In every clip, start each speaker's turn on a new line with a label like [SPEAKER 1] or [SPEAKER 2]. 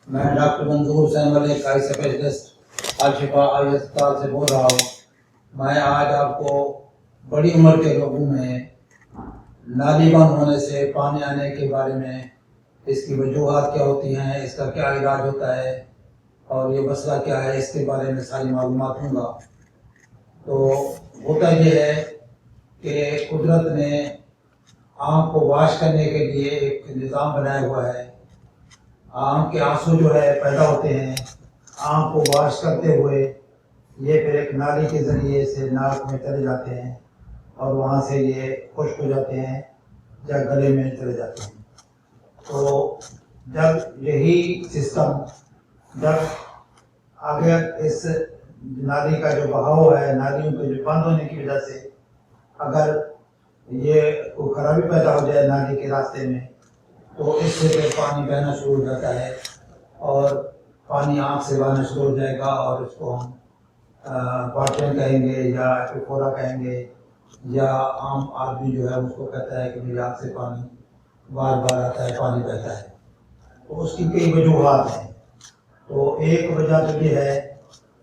[SPEAKER 1] میں ڈاکٹر منظور حسین ملک آئی اسپیشلسٹ الشفا آئی اسپتال سے بول رہا ہوں۔ میں آج آپ کو بڑی عمر کے لوگوں میں نالی بند ہونے سے پانی آنے کے بارے میں، اس کی وجوہات کیا ہوتی ہیں، اس کا کیا علاج ہوتا ہے اور یہ مسئلہ کیا ہے، اس کے بارے میں ساری معلومات دوں گا۔ تو ہوتا یہ ہے کہ قدرت نے آنکھ کو واش کرنے کے لیے ایک نظام بنایا ہوا ہے۔ آنکھ کے آنسو جو ہے پیدا ہوتے ہیں، آنکھ کو واش کرتے ہوئے یہ پھر ایک نالی کے ذریعے سے ناک میں چلے جاتے ہیں اور وہاں سے یہ خشک ہو جاتے ہیں یا گلے میں چلے جاتے ہیں۔ تو جب یہی سسٹم جب اگر اس نالی کا جو بہاؤ ہے، نالیوں کے جو بند ہونے کی وجہ سے اگر یہ کوئی خرابی پیدا ہو جائے نالی کے راستے میں، تو اس سے پھر پانی بہنا شروع ہو جاتا ہے اور پانی آنکھ سے بہنا شروع ہو جائے گا، اور اس کو ہم واٹرنگ کہیں گے یا ایپیفورا کہیں گے، یا عام آدمی جو ہے اس کو کہتا ہے کہ میری آنکھ سے پانی بار بار آتا ہے، پانی بہتا ہے۔ تو اس کی کئی وجوہات ہیں۔ تو ایک وجہ تو یہ ہے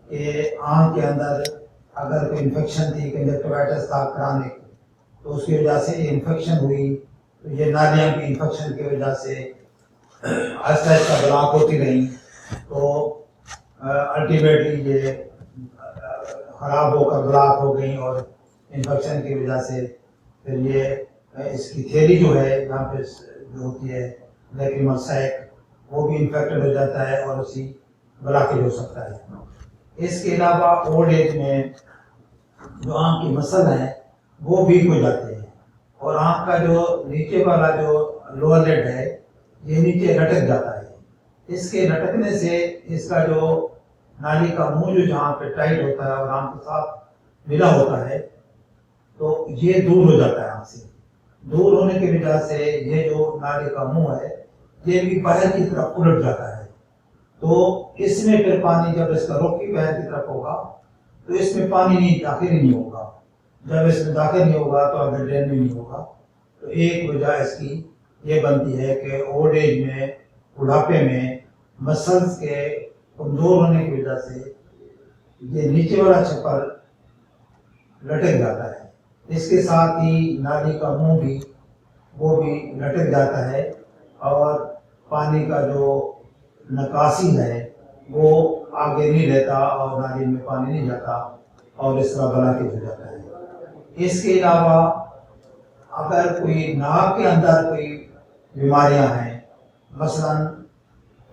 [SPEAKER 1] کہ آنکھ کے اندر اگر کوئی انفیکشن تھی، کنجکٹیوائٹس تھا کرانک، تو اس کی وجہ سے یہ انفیکشن ہوئی، تو یہ نالیاں کی انفیکشن کی وجہ سے آہستہ آہستہ بلاک ہوتی رہیں، تو الٹیمیٹلی یہ خراب ہو کر بلاک ہو گئیں، اور انفیکشن کی وجہ سے پھر یہ اس کی تھیلی جو ہے یہاں پہ جو ہوتی ہے لیکریمل سیک، وہ بھی انفیکٹڈ ہو جاتا ہے اور اسی بلاکیج ہو سکتا ہے۔ اس کے علاوہ اولڈ ایج میں جو آنکھ کی مسل ہیں وہ ویک ہو جاتے ہیں، اور آنکھ کا جو نیچے والا جو لوور لڈ ہے یہ نیچے لٹک جاتا ہے۔ اس کے لٹکنے سے اس کا جو نالی کا منہ جو جہاں پہ ٹائٹ ہوتا ہے اور آنکھ کے ساتھ ملا ہوتا ہے، تو یہ دور ہو جاتا ہے آنکھ سے۔ دور ہونے کی وجہ سے یہ جو نالی کا منہ ہے یہ بھی باہر کی طرف الٹ جاتا ہے، تو اس میں پھر پانی جب اس کا رخ کی باہر کی طرف ہوگا تو اس میں پانی نہیں داخل ہی نہیں ہوگا۔ جب اس میں داخل نہیں ہوگا تو اگر ڈرین بھی نہیں ہوگا، تو ایک وجہ اس کی یہ بنتی ہے کہ اولڈ ایج میں، بڑھاپے میں مسلس کے کمزور ہونے کی وجہ سے یہ نیچے والا چھپر لٹک جاتا ہے۔ اس کے ساتھ ہی نالی کا منہ بھی وہ بھی لٹک جاتا ہے، اور پانی کا جو نکاسی ہے وہ آگے نہیں رہتا اور نالی میں پانی نہیں جاتا، اور اس طرح بلاکیج ہو جاتا ہے۔ اس کے علاوہ اگر کوئی ناک کے اندر کوئی بیماریاں ہیں، مثلا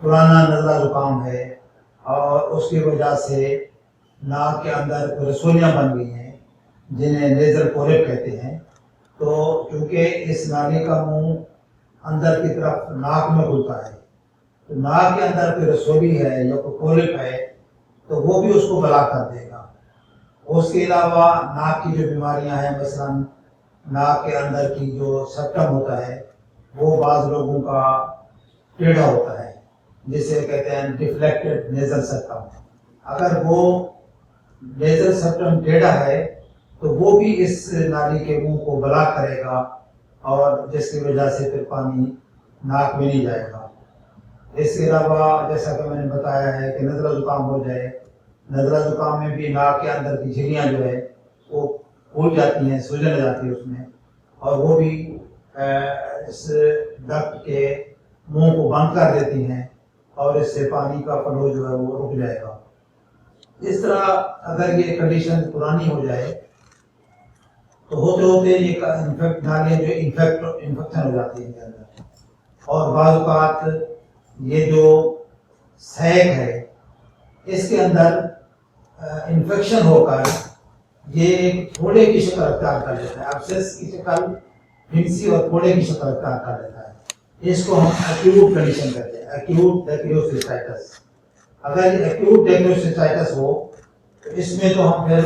[SPEAKER 1] پرانا نزلہ زکام ہے اور اس کی وجہ سے ناک کے اندر کوئی رسولیاں بن گئی ہیں جنہیں نیزل پولیپ کہتے ہیں، تو چونکہ اس نالی کا منہ اندر کی طرف ناک میں کھلتا ہے، تو ناک کے اندر کوئی رسولی ہے یا کوئی پولیپ ہے تو وہ بھی اس کو بلاک کر دے گا۔ اس کے علاوہ ناک کی جو بیماریاں ہیں، مثلا ناک کے اندر کی جو سپٹم ہوتا ہے وہ بعض لوگوں کا ٹیڑھا ہوتا ہے، جسے کہتے ہیں ڈیفلیکٹڈ نیزل سپٹم۔ اگر وہ نیزل سپٹم ٹیڑھا ہے تو وہ بھی اس نالی کے منہ کو بلاک کرے گا، اور جس کی وجہ سے پھر پانی ناک میں نہیں جائے گا۔ اس کے علاوہ جیسا کہ میں نے بتایا ہے کہ نزلہ زکام ہو جائے، نزلہ زکام میں بھی ناک کے اندر کی جھلیاں جو ہے وہ پھول جاتی ہیں، سوجن ہو جاتی ہے اس میں، اور وہ بھی اس ڈکٹ کے منہ کو بند کر دیتی ہیں، اور اس سے پانی کا فلو جو ہے وہ رک جائے گا۔ اس طرح اگر یہ کنڈیشن پرانی ہو جائے تو ہوتے ہوتے یہ نالیاں جو انفیکشن ہو جاتی ہے ان کے اندر، اور بعض اوقات یہ جو سیک ہے اس کے اندر انفیکشن ہو کر یہ ایک پھوڑے کی شکل اختیار کر لیتا ہے، ابسیس کی شکل، پھنسی اور پھوڑے کی شکل اختیار کر لیتا ہے۔ اس کو ہم ایکیوٹ کنڈیشن کہتے ہیں، ایکیوٹ ڈیکریوسسائٹس۔ اگر یہ ایکیوٹ ڈیکریوسسائٹس ہو تو اس میں تو ہم پھر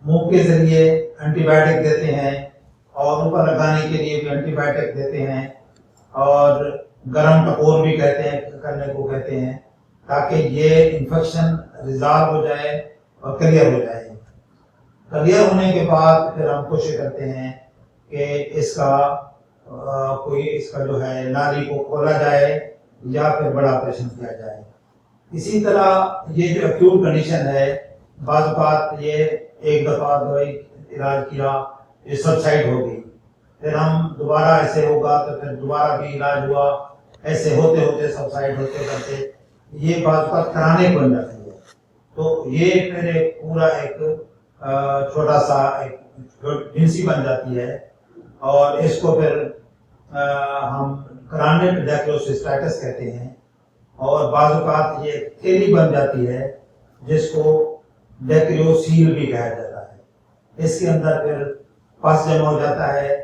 [SPEAKER 1] منہ کے ذریعے اینٹی بائیوٹک دیتے ہیں، اور اوپر لگانے کے لیے بھی اینٹی بائیوٹک دیتے ہیں، اور گرم ٹکور بھی کہتے ہیں، کرنے کو کہتے ہیں، تاکہ یہ انفیکشن ریزالو ہو جائے اور کلیئر ہو جائے۔ کلیئر ہونے کے بعد پھر ہم کوشش کرتے ہیں کہ اس کا جو ہے نالی کو کھولا جائے، یا پھر بڑا آپریشن کیا جائے. اسی طرح یہ جو ایکوٹ کنڈیشن ہے، بعض اوقات یہ ایک دفعہ دوائی علاج کیا، یہ سبسائڈ ہو گئی، پھر ہم دوبارہ ایسے ہوگا تو پھر دوبارہ بھی علاج ہوا، ایسے ہوتے ہوتے سبسائڈ ہوتے کرتے یہ بعض اوقات کرانے بن جاتی ہے. تو یہ پھر ایک پورا ایک چھوٹا سا ایک جنسی بن جاتی ہے، اور اس کو پھر ہم کرانے پہ ڈیکروسسٹائٹس کہتے ہیں. اور بعض اوقات یہ تھیلی بن جاتی ہے جس کو ڈیکریوسیل بھی کہا جاتا ہے. اس کے اندر پھر پس جمع ہو جاتا ہے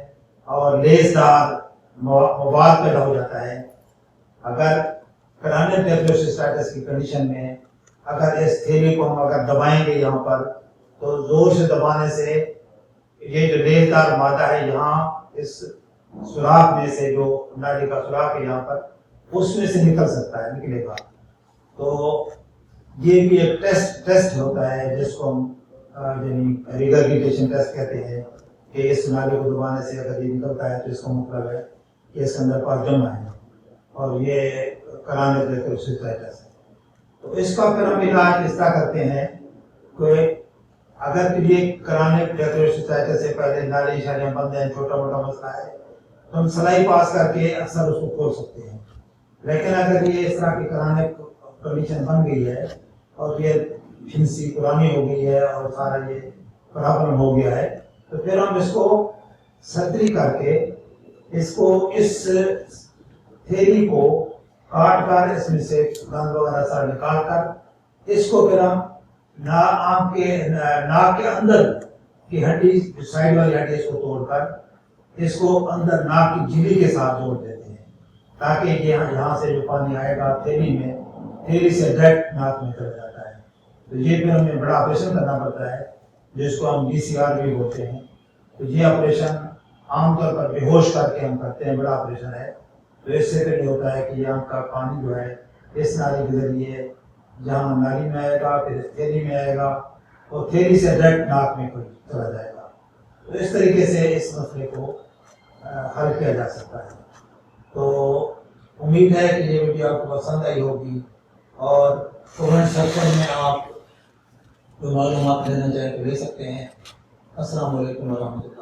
[SPEAKER 1] اور لیسدار مواد پیدا ہو جاتا ہے. اگر کرانے ڈیکریوسسٹائٹس کی کنڈیشن میں اگر اس تھیلی کو ہم اگر دبائیں گے یہاں پر، تو زور سے دبانے سے یہ جو لیسدار مادہ ہے یہاں اس سوراخ میں سے، جو نالی کا سوراخ ہے یہاں پر، اس میں سے نکل سکتا ہے، نکلے گا. تو یہ بھی ایک ٹیسٹ ہوتا ہے جس کو ہم یعنی ریگرگیٹیشن ٹیسٹ کہتے ہیں، کہ اس نالی کو دبانے سے اگر یہ نکلتا ہے تو اس کا مطلب ہے کہ اس کے اندر پاس جمع ہے، اور یہ کرانے ڈیکریوسسٹائٹس ہے. تو اس کا پھر ہم علاج اس طرح کرتے ہیں کہ اگر یہ کرانے ڈیکریوسسٹائٹس سے پہلے نالی شالیاں بند ہیں، چھوٹا موٹا مسئلہ ہے، تو ہم سلائی پاس کر کے اکثر اس کو کھول سکتے ہیں. لیکن اگر یہ اس طرح کی کرانے کنڈیشن بن گئی ہے اور یہ پھنسی پرانی ہو گئی ہے اور سارا یہ پرابلم ہو گیا ہے، تو پھر ہم اس کو سرجری کر کے اس کو اس تھیلی کو کاٹ کر اس میں سے گند وغیرہ سارا نکال کر اس کو پھر ہم ناک کے اندر کی ہڈی، سائڈ والی ہڈی، اس کو توڑ کر اس کو اندر ناک کی جھلی کے ساتھ جوڑ دیتے ہیں، تاکہ یہ یہاں سے جو پانی آئے گا تھیلی میں، تھیلی سے ڈائریکٹ ناک میں چلا جاتا ہے. تو یہ پھر ہمیں بڑا آپریشن کرنا پڑتا ہے جس کو ہم DCR بھی بولتے ہیں. تو یہ آپریشن عام طور پر بے ہوش کر کے ہم کرتے ہیں، بڑا آپریشن ہے. تو اس سے پھر یہ ہوتا ہے کہ یہاں کا پانی جو ہے اس نالی کے ذریعے جہاں نالی میں آئے گا، پھر تھیلی میں آئے گا، اور تھیلی سے ڈائریکٹ ناک میں چلا جائے گا. تو اس طریقے سے اس مسئلے کو حل کیا جا سکتا ہے. تو امید ہے کہ یہ ویڈیو آپ کو پسند آئی ہوگی، اور کمنٹ سیکشن میں آپ جو معلومات لینا چاہیں تو لے سکتے ہیں. السلام علیکم ورحمۃ اللہ.